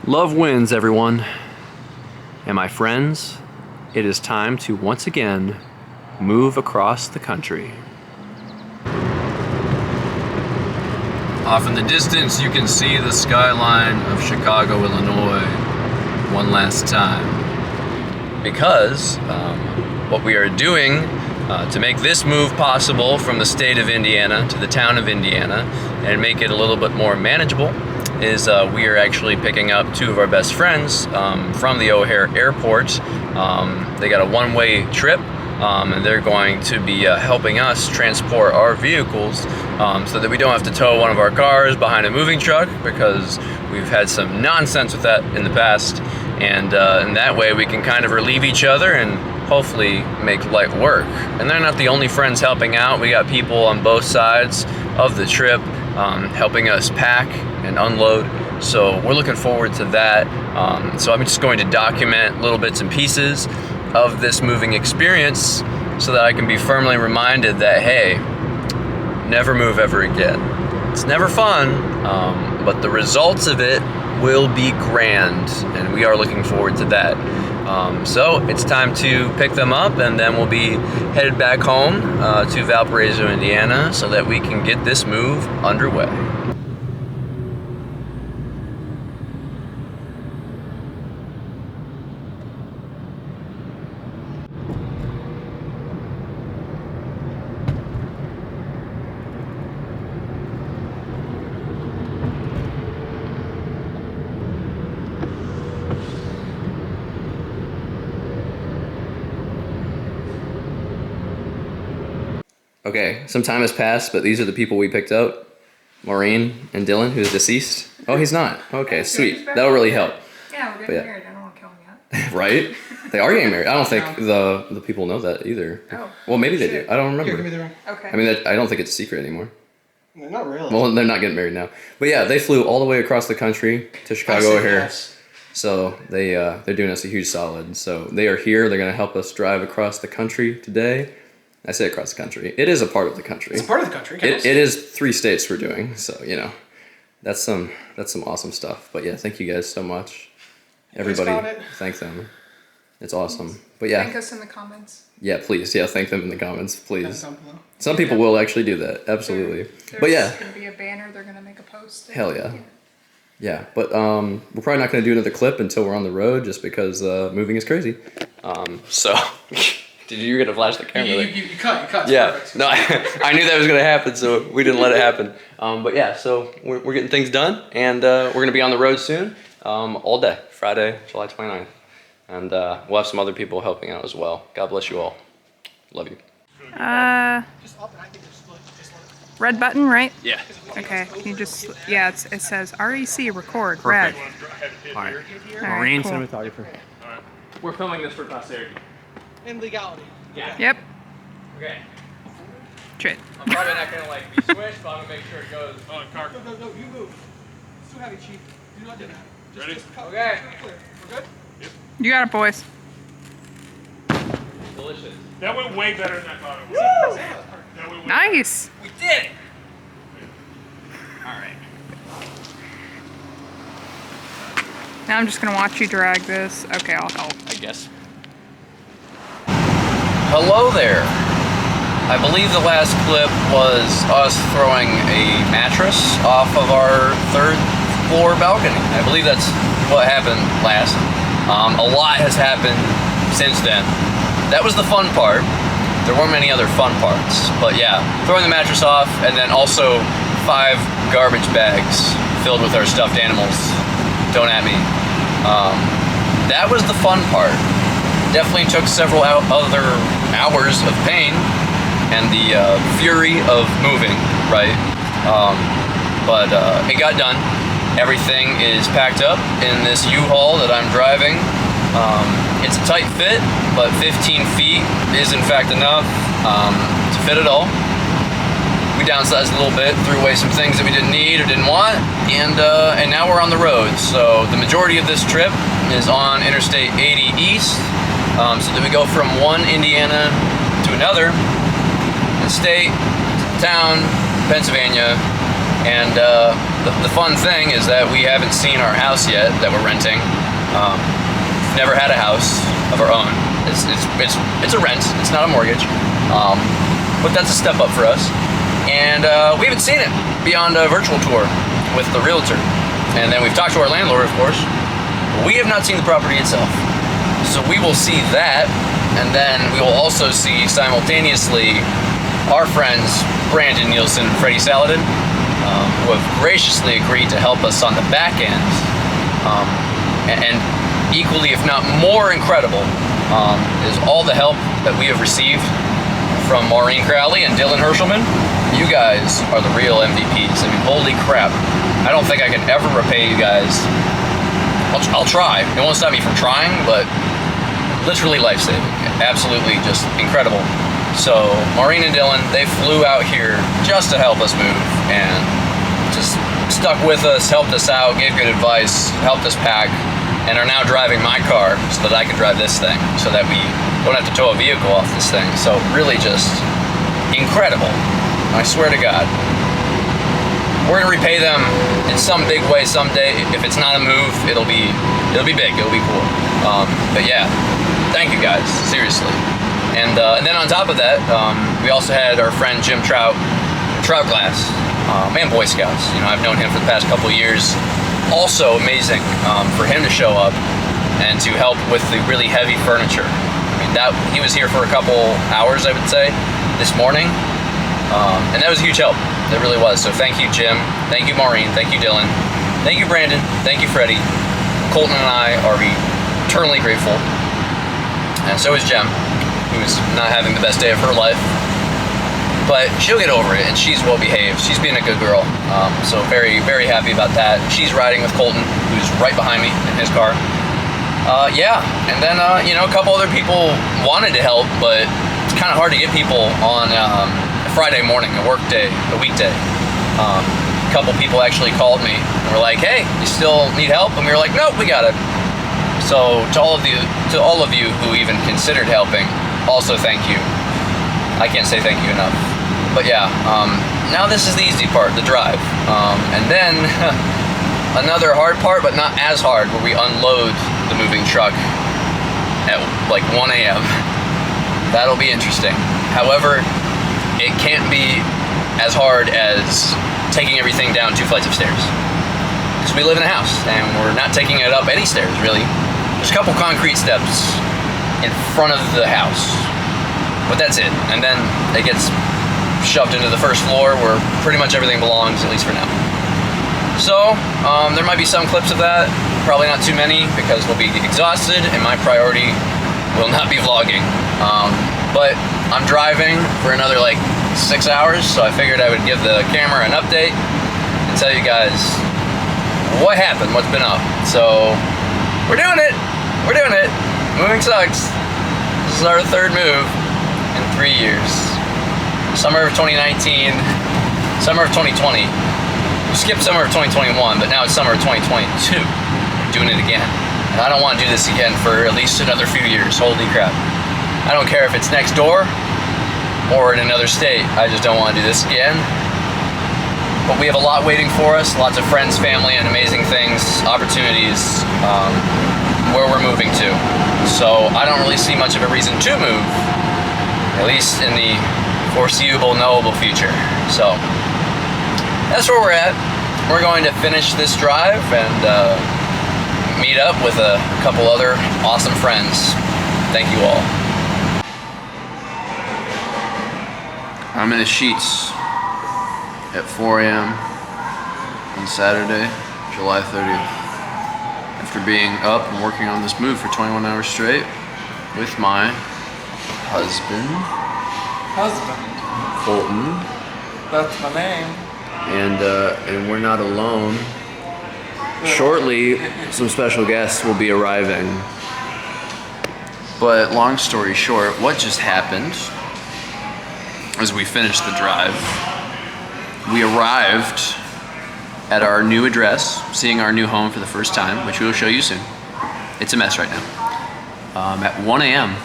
Love wins, everyone. And my friends, it is time to once again move across the country. Off in the distance, you can see the skyline of Chicago, Illinois, one last time. Because what we are doing to make this move possible from the state of Indiana to the town of Indiana and make it a little bit more manageable is we are actually picking up two of our best friends from the O'Hare Airport. They got a one-way trip, and they're going to be helping us transport our vehicles so that we don't have to tow one of our cars behind a moving truck, because we've had some nonsense with that in the past, and that way we can kind of relieve each other and hopefully make light work. And they're not the only friends helping out. We got people on both sides of the trip helping us pack and unload, so we're looking forward to that. So I'm just going to document little bits and pieces of this moving experience so that I can be firmly reminded that, hey, never move ever again. It's never fun, but the results of it will be grand, and we are looking forward to that. So it's time to pick them up, and then we'll be headed back home to Valparaiso, Indiana, so that we can get this move underway. Okay, some time has passed, but these are the people we picked up. Maureen and Dillon, who's deceased. Oh, he's not. Okay, sweet. That'll really help. Yeah, we're getting married. I don't want to kill him yet. Right? They are getting married. I don't think the people know that either. Oh. Well, maybe they do. I don't remember. Here, give me the ring. Okay. I mean, I don't think it's a secret anymore. No, not really. Well, they're not getting married now. But yeah, they flew all the way across the country to Chicago O'Hare. Yes. So they're doing us a huge solid. So they are here. They're going to help us drive across the country today. I say across the country. It is a part of the country. It's part of the country. It is 3 states we're doing. So, you know, that's some awesome stuff. But yeah, thank you guys so much. Everybody, thank them. It's awesome. But yeah. Thank us in the comments. Yeah, please. Yeah, thank them in the comments, please. Some people will actually do that. Absolutely. But yeah. There's going to be a banner. They're going to make a post. Hell yeah. Yeah, but we're probably not going to do another clip until we're on the road, just because moving is crazy. So... Did you get to flash the camera? You cut. Yeah, no, I knew that was going to happen, so we didn't let it happen. But yeah, so we're getting things done, and we're going to be on the road soon, all day, Friday, July 29th. And we'll have some other people helping out as well. God bless you all. Love you. Red button, right? Yeah. Okay, can you just, yeah, it says REC record, red. All right. Maureen, cool. Cinematographer. All right. We're filming this for posterity. In legality. Yeah. Yep. Okay. Shit. I'm probably not gonna like be switched, but I'm gonna make sure it goes. Oh, car. No, you move. It's too heavy, Chief. Do not do that. Ready? Okay. We're good? Yep. You got it, boys. Delicious. That went way better than I thought it would. That went way Nice. We did it! Alright. Now I'm just going to watch you drag this. Okay, I'll help. I guess. Hello there. I believe the last clip was us throwing a mattress off of our 3rd floor balcony. I believe that's what happened last. A lot has happened since then. That was the fun part. There weren't many other fun parts. But yeah, throwing the mattress off, and then also 5 garbage bags filled with our stuffed animals. Don't at me. That was the fun part. Definitely took several other hours of pain and the fury of moving, right? But it got done. Everything is packed up in this U-Haul that I'm driving. It's a tight fit, but 15 feet is in fact enough to fit it all. We downsized a little bit, threw away some things that we didn't need or didn't want, and now we're on the road. So the majority of this trip is on Interstate 80 East, so that we go from one Indiana to another, the state, town, Pennsylvania, And the fun thing is that we haven't seen our house yet that we're renting. Never had a house of our own. It's a rent. It's not a mortgage. But that's a step up for us. And we haven't seen it beyond a virtual tour with the realtor. And then we've talked to our landlord, of course. We have not seen the property itself. So we will see that, and then we will also see simultaneously our friends Brandon Nielsen and Freddie Saladin, who have graciously agreed to help us on the back end. And equally, if not more incredible, is all the help that we have received from Maureen and Dillon Hershelman. You guys are the real MVPs. I mean, holy crap. I don't think I can ever repay you guys. I'll try. It won't stop me from trying, but literally life-saving. Absolutely just incredible. So Maureen and Dillon, they flew out here just to help us move and just stuck with us, helped us out, gave good advice, helped us pack, and are now driving my car so that I can drive this thing, so that we don't have to tow a vehicle off this thing. So really just incredible. I swear to God. We're gonna repay them in some big way someday. If it's not a move, it'll be big. It'll be cool. But yeah, thank you guys, seriously. And then on top of that, we also had our friend Jim Trout Glass, and Boy Scouts. You know, I've known him for the past couple of years. Also amazing for him to show up and to help with the really heavy furniture. I mean, he was here for a couple hours, I would say, this morning, and that was a huge help. It really was. So thank you, Jim. Thank you, Maureen. Thank you, Dillon. Thank you, Brandon. Thank you, Freddie. Colton and I are eternally grateful. And so is Jem, who's not having the best day of her life. But she'll get over it, and she's well behaved. She's being a good girl. So very, very happy about that. She's riding with Colton, who's right behind me in his car. Yeah, and then, you know, a couple other people wanted to help, but it's kind of hard to get people on Friday morning, a work day, a weekday. A couple people actually called me and were like, "Hey, you still need help?" And we were like, "Nope, we got it." So to all of you who even considered helping, also thank you. I can't say thank you enough. But yeah, now this is the easy part, the drive. And then another hard part, but not as hard, where we unload the moving truck at like 1 a.m. That'll be interesting. However, it can't be as hard as taking everything down 2 flights of stairs. Because we live in a house, and we're not taking it up any stairs, really. There's a couple concrete steps in front of the house, but that's it. And then it gets shoved into the first floor where pretty much everything belongs, at least for now. So, there might be some clips of that, probably not too many, because we'll be exhausted, and my priority will not be vlogging. But I'm driving for another like 6 hours, so I figured I would give the camera an update and tell you guys what happened, what's been up. So we're doing it. We're doing it. Moving sucks. This is our third move in 3 years. Summer of 2019, summer of 2020. We skipped summer of 2021, but now it's summer of 2022. We're doing it again. And I don't want to do this again for at least another few years. Holy crap. I don't care if it's next door or in another state. I just don't want to do this again. But we have a lot waiting for us. Lots of friends, family, and amazing things, opportunities, where we're moving to. So I don't really see much of a reason to move, at least in the foreseeable, knowable future. So that's where we're at. We're going to finish this drive and meet up with a couple other awesome friends. Thank you all. I'm in the sheets at 4 a.m. on Saturday, July 30th. After being up and working on this move for 21 hours straight with my husband, Colton. That's my name. And we're not alone. Shortly, some special guests will be arriving. But long story short, what just happened as we finished the drive, we arrived at our new address, seeing our new home for the first time, which we will show you soon. It's a mess right now. At 1 a.m.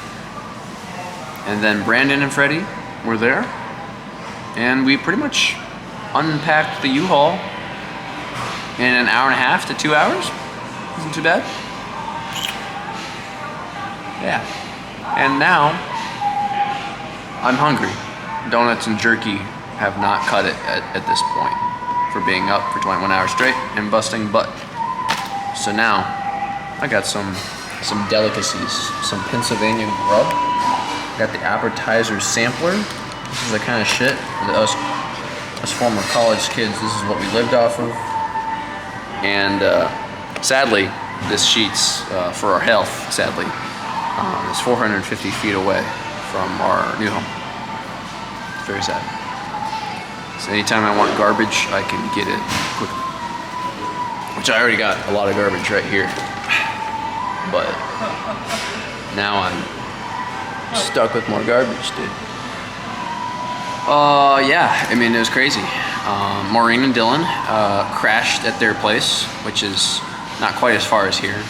And then Brandon and Freddie were there, and we pretty much unpacked the U-Haul in an hour and a half to 2 hours. Isn't too bad. Yeah. And now I'm hungry. Donuts and jerky have not cut it at this point for being up for 21 hours straight and busting butt. So now I got some delicacies, some Pennsylvania grub. Got the appetizer sampler. This is the kind of shit that us former college kids, this is what we lived off of. And sadly, this Sheetz, for our health, sadly, is 450 feet away from our new home. It's very sad. So anytime I want garbage, I can get it quickly. Which I already got a lot of garbage right here. But now I'm stuck with more garbage, dude. Yeah, I mean, it was crazy. Maureen and Dillon crashed at their place, which is not quite as far as here.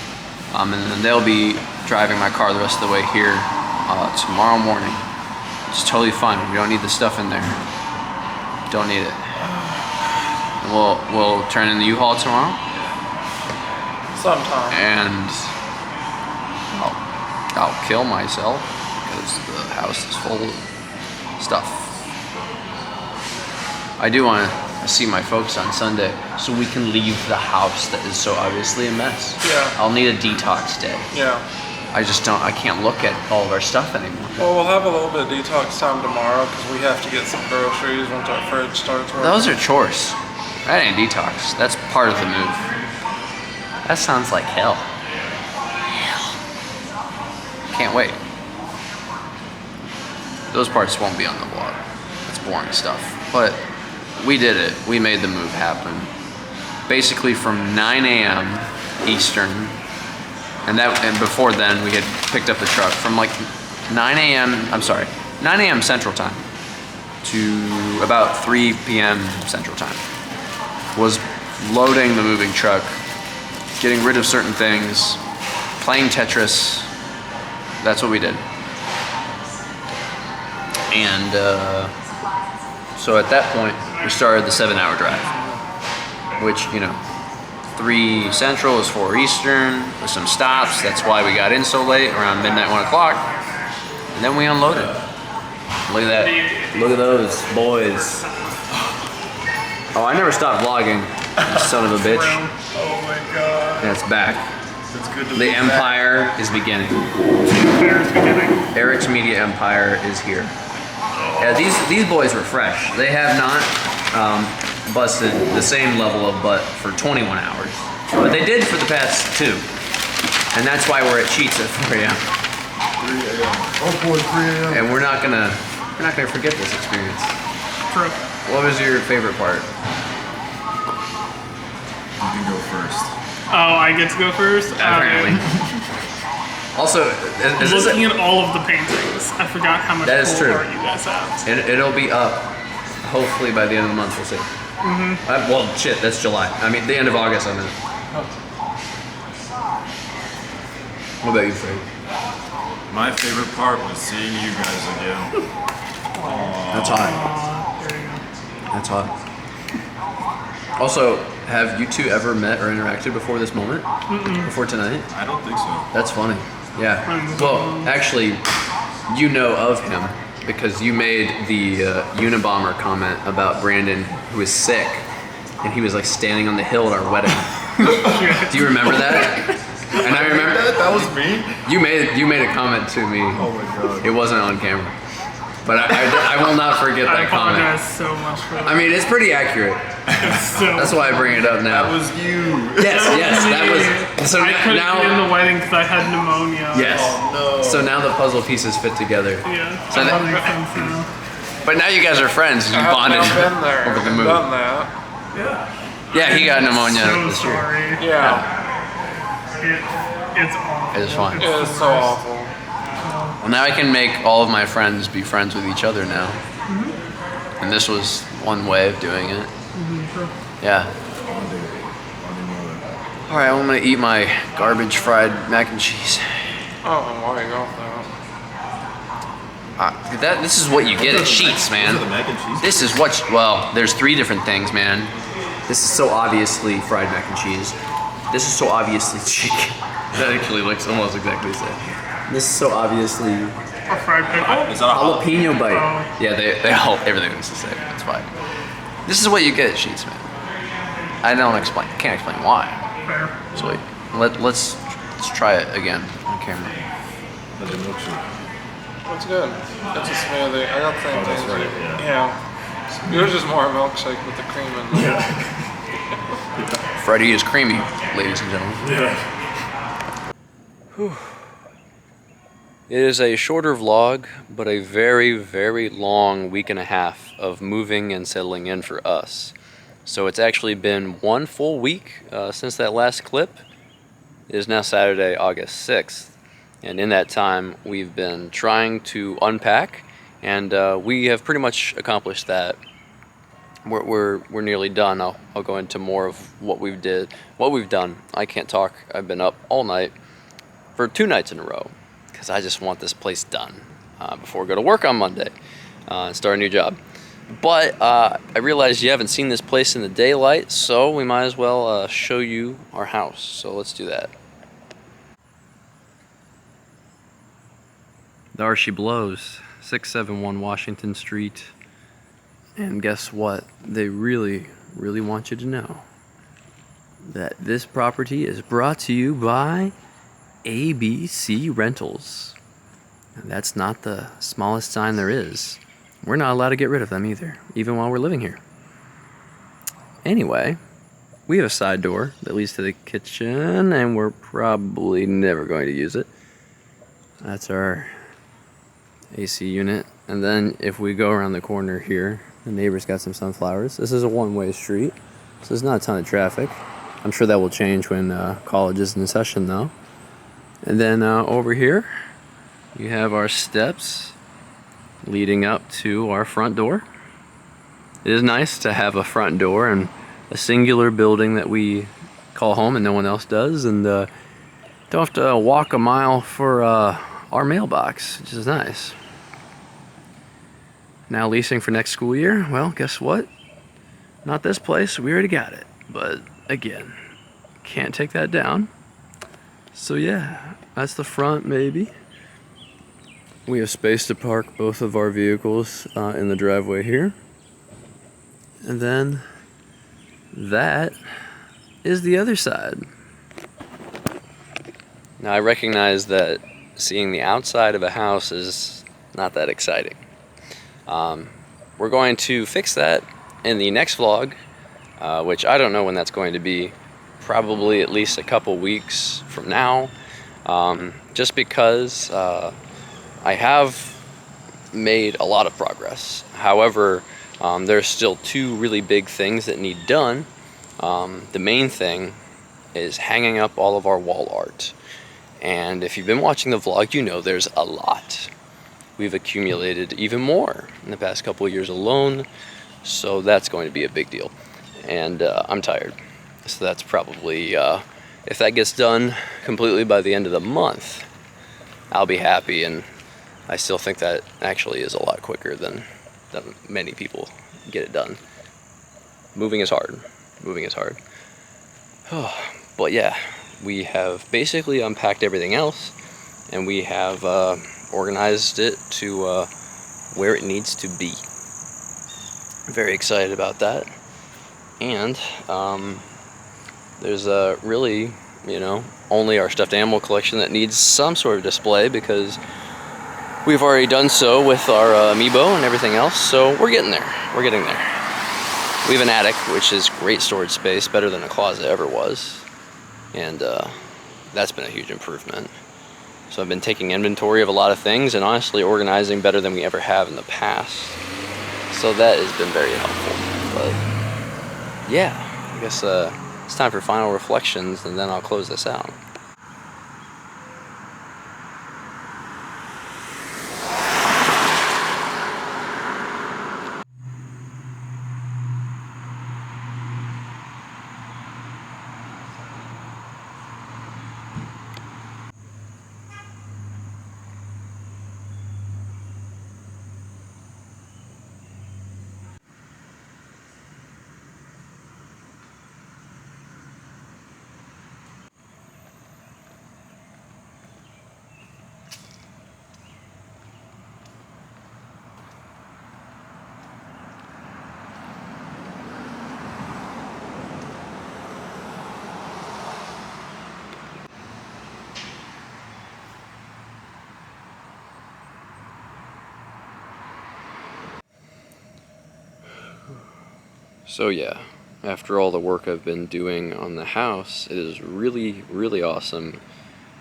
And then they'll be driving my car the rest of the way here tomorrow morning. It's totally fine. We don't need the stuff in there. Don't need it. And we'll turn in the U-Haul tomorrow. Sometime. And I'll kill myself because the house is full of stuff. I do want to see my folks on Sunday so we can leave the house that is so obviously a mess. Yeah. I'll need a detox day. Yeah. I can't look at all of our stuff anymore. Well, we'll have a little bit of detox time tomorrow because we have to get some groceries once our fridge starts working. Those are chores. That ain't detox. That's part of the move. That sounds like hell. Can't wait. Those parts won't be on the vlog. That's boring stuff. But we did it. We made the move happen. Basically from 9 a.m. Eastern, and before then we had picked up the truck from like 9 a.m. Central Time to about 3 p.m. Central Time. Was loading the moving truck, getting rid of certain things, playing Tetris. That's what we did. And so at that point, we started the 7-hour drive, which, 3 Central is 4 Eastern, with some stops. That's why we got in so late, around midnight, 1 o'clock. And then we unloaded. Look at that. Look at those boys. Oh, I never stopped vlogging, you son of a bitch. Oh my god. Yeah, it's back. It's good to The empire is beginning. Eric's Media Empire is here. Yeah, these boys were fresh. They have not busted the same level of butt for 21 hours, but they did for the past 2, and that's why we're at Sheetz at 4 a.m. 3 a.m. Oh boy, 3 a.m. And we're not gonna forget this experience. True. What was your favorite part? You can go first. Oh, I get to go first? Apparently. Also, is this Looking at all of the paintings, I forgot how much That is cool true. art you guys have. it'll be up hopefully by the end of the month. We'll see. Well, shit, that's July. I mean, the end of August. I mean. What about you, Freddie? My favorite part was seeing you guys again. That's hot. There you go. That's hot. Also, have you two ever met or interacted before this moment? Before tonight? I don't think so. That's funny. Yeah. Well, actually, you know of him because you made the Unabomber comment about Brandon, who is sick, and he was like standing on the hill at our wedding. Do you remember that? And I remember That was me? you made a comment to me. Oh my god. It wasn't on camera, but I will not forget I that comment. apologize so much for that. I mean, it's pretty accurate. That's why I bring it up now. That was you. Yes, that was. So I couldn't now, be in the wedding because I had pneumonia. yes. Oh no. So now the puzzle pieces fit together. Yeah. So that that- makes sense now. But now you guys are friends. You I have bonded now been there. over the and move. done that. Yeah, he got pneumonia So this year. sorry. Yeah. It's awful. It is fine. It is so awful. Well, now I can make all of my friends be friends with each other now. And this was one way of doing it. Yeah. All right, I'm gonna eat my garbage fried mac and cheese. Oh, and why you got that? This is what you get at Sheetz, man. Those are the mac and cheese. This is what, well, there's 3 different things, man. This is so obviously fried mac and cheese. This is so obviously chicken. That actually looks almost exactly the same. This is so obviously A fried pickle? Is that a jalapeno bite. Yeah, they all, everything looks the same. It's fine. This is what you get at Sheetz, man. I can't explain why. Fair. So wait, let's try it again on camera. That's a milkshake. It's good. It's a smoothie. I got the same Oh, that's thing. right, Yeah. Yours is more a milkshake with the cream in there. Freddie is creamy, ladies and gentlemen. Yeah. It is a shorter vlog, but a very, very long week and a half of moving and settling in for us. So it's actually been 1 full week since that last clip. It is now Saturday, August 6th. And in that time, we've been trying to unpack, and we have pretty much accomplished that. We're nearly done. I'll go into more of what we've done. I can't talk. I've been up all night for 2 nights in a row because I just want this place done before we go to work on Monday and start a new job. But I realized you haven't seen this place in the daylight, so we might as well show you our house. So let's do that. There she blows, 671 Washington Street. And guess what? They really, really want you to know that this property is brought to you by ABC Rentals. And that's not the smallest sign there is. We're not allowed to get rid of them either, even while we're living here. Anyway, we have a side door that leads to the kitchen, and we're probably never going to use it. That's our AC unit. And then if we go around the corner here, the neighbor's got some sunflowers. This is a one-way street, so there's not a ton of traffic. I'm sure that will change when college is in session though. And then over here, you have our steps leading up to our front door. It is nice to have a front door and a singular building that we call home and no one else does, and don't have to walk a mile for our mailbox, which is nice. Now leasing for next school year, well, guess what? Not this place, we already got it. But again, can't take that down. So yeah, that's the front maybe. We have space to park both of our vehicles in the driveway here. And then that is the other side. Now I recognize that seeing the outside of a house is not that exciting. We're going to fix that in the next vlog, which I don't know when that's going to be. Probably at least a couple weeks from now, just because I have made a lot of progress. However, there's still 2 really big things that need done. The main thing is hanging up all of our wall art. And if you've been watching the vlog, you know there's a lot. We've accumulated even more in the past couple of years alone, so that's going to be a big deal. And I'm tired. So that's probably, if that gets done completely by the end of the month, I'll be happy, and I still think that actually is a lot quicker than many people get it done. Moving is hard. Moving is hard. But yeah, we have basically unpacked everything else, and we have organized it to where it needs to be. Very excited about that. And there's really, only our stuffed animal collection that needs some sort of display, because we've already done so with our amiibo and everything else, so we're getting there. We're getting there. We have an attic, which is great storage space, better than a closet ever was, and that's been a huge improvement. So I've been taking inventory of a lot of things and honestly organizing better than we ever have in the past. So that has been very helpful. But yeah, I guess it's time for final reflections, and then I'll close this out. So yeah, after all the work I've been doing on the house, it is really, really awesome.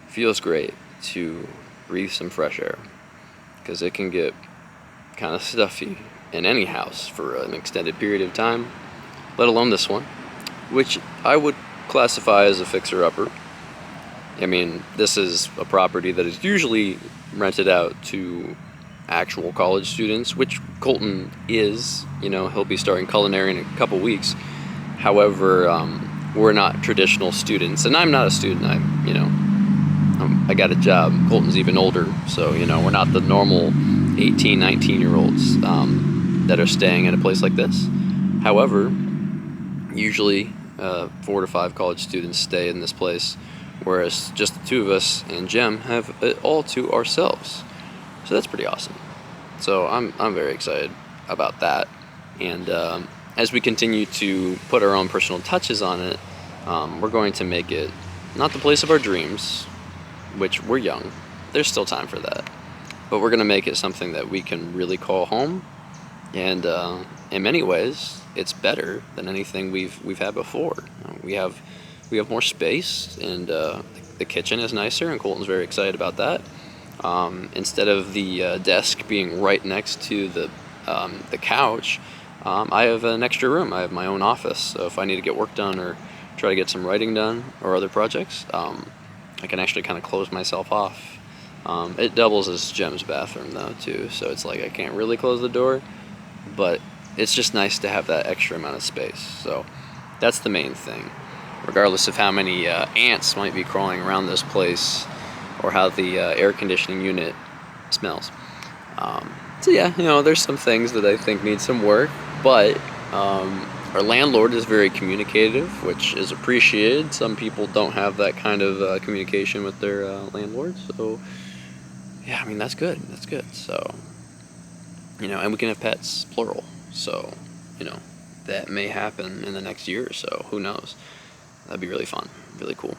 Feels great to breathe some fresh air, because it can get kind of stuffy in any house for an extended period of time, let alone this one, which I would classify as a fixer-upper. I mean, this is a property that is usually rented out to actual college students, which Colton is. You know, he'll be starting culinary in a couple weeks. However, we're not traditional students, and I'm not a student. I got a job. Colton's even older, so, you know, we're not the normal 18, 19-year-olds that are staying at a place like this. However, usually 4 to 5 college students stay in this place, whereas just the two of us and Jem have it all to ourselves. So that's pretty awesome. So I'm very excited about that. And as we continue to put our own personal touches on it, we're going to make it not the place of our dreams, which we're young. There's still time for that. But we're going to make it something that we can really call home. And in many ways, it's better than anything we've had before. We have more space, and the kitchen is nicer, and Colton's very excited about that. Instead of the desk being right next to the couch, I have an extra room. I have my own office, so if I need to get work done or try to get some writing done or other projects, I can actually kind of close myself off. It doubles as Jem's bathroom though too, so it's like I can't really close the door, but it's just nice to have that extra amount of space. So that's the main thing, regardless of how many ants might be crawling around this place or how the air conditioning unit smells. So yeah, you know, there's some things that I think need some work, but our landlord is very communicative, which is appreciated. Some people don't have that kind of communication with their landlord, so yeah, I mean, that's good. That's good. So, you know, and we can have pets, plural. So, you know, that may happen in the next year or so. Who knows? That'd be really fun, really cool.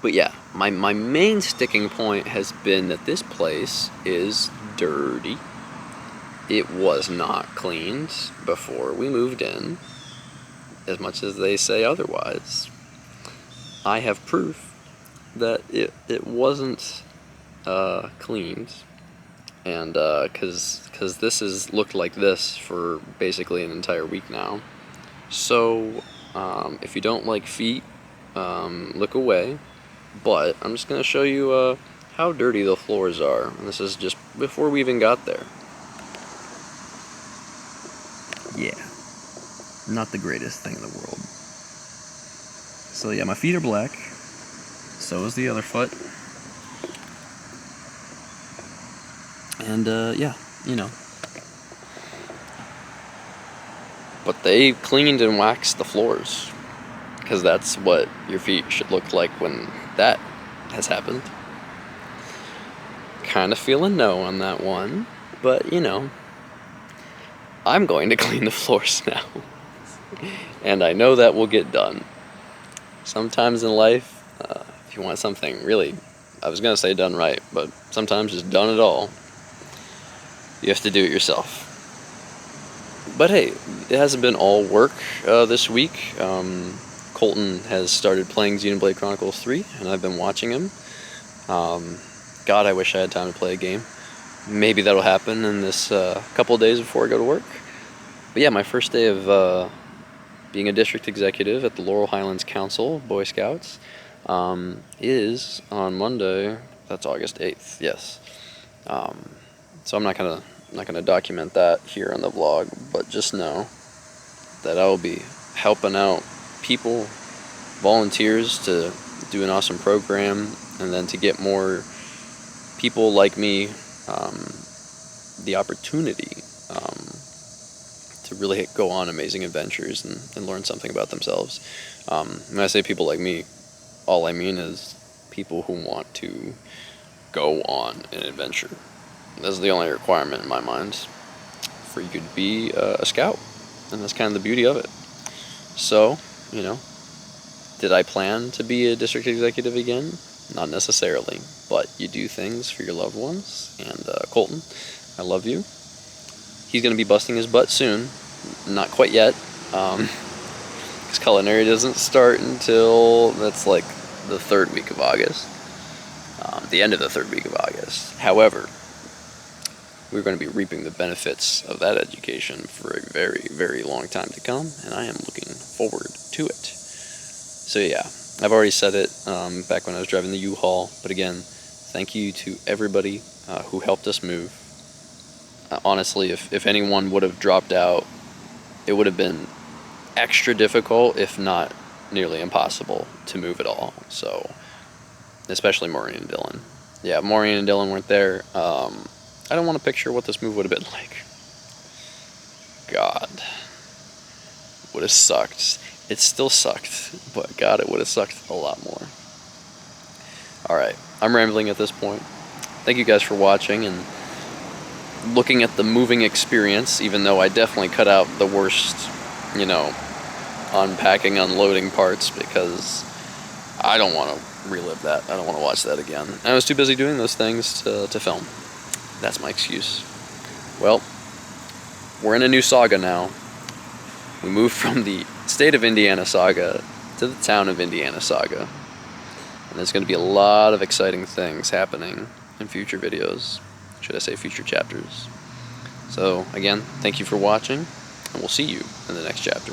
But yeah, my main sticking point has been that this place is dirty. It was not cleaned before we moved in, as much as they say otherwise. I have proof that it wasn't cleaned, and because this has looked like this for basically an entire week now. So if you don't like feet, look away. But I'm just gonna show you how dirty the floors are, and this is just before we even got there. Yeah, not the greatest thing in the world. So yeah, my feet are black, so is the other foot. And yeah, you know. But they cleaned and waxed the floors, because that's what your feet should look like when that has happened. Kind of feel a no on that one, but you know, I'm going to clean the floors now. And I know that will get done. Sometimes in life, if you want something really, I was going to say done right, but sometimes just done at all, you have to do it yourself. But hey, it hasn't been all work this week. Colton has started playing Xenoblade Chronicles 3, and I've been watching him. God, I wish I had time to play a game. Maybe that'll happen in this couple of days before I go to work. But yeah, my first day of being a district executive at the Laurel Highlands Council, Boy Scouts, is on Monday. That's August 8th, yes. So I'm not gonna document that here on the vlog, but just know that I will be helping out people, volunteers, to do an awesome program, and then to get more people like me the opportunity to really go on amazing adventures and learn something about themselves. When I say people like me, all I mean is people who want to go on an adventure. That's the only requirement in my mind for you to be a scout, and that's kind of the beauty of it. So, you know, did I plan to be a district executive again? Not necessarily, but you do things for your loved ones, and Colton, I love you. He's going to be busting his butt soon. Not quite yet, Because culinary doesn't start until, that's like the third week of August. The end of the third week of August. However, we're going to be reaping the benefits of that education for a very, very long time to come, and I am looking forward to it. So yeah, I've already said it back when I was driving the U-Haul, but again, thank you to everybody who helped us move. Honestly, if anyone would have dropped out, it would have been extra difficult, if not nearly impossible, to move at all. So, especially Maureen and Dillon. Yeah, Maureen and Dillon weren't there. I don't want to picture what this move would have been like. God. Would have sucked. It still sucked, but God, it would have sucked a lot more. Alright, I'm rambling at this point. Thank you guys for watching and looking at the moving experience, even though I definitely cut out the worst, you know, unpacking, unloading parts, because I don't want to relive that. I don't want to watch that again. I was too busy doing those things to film. That's my excuse. Well, we're in a new saga now. We moved from the state of Indiana saga to the town of Indiana saga. And there's going to be a lot of exciting things happening in future videos. Should I say future chapters. So, again, thank you for watching, and we'll see you in the next chapter.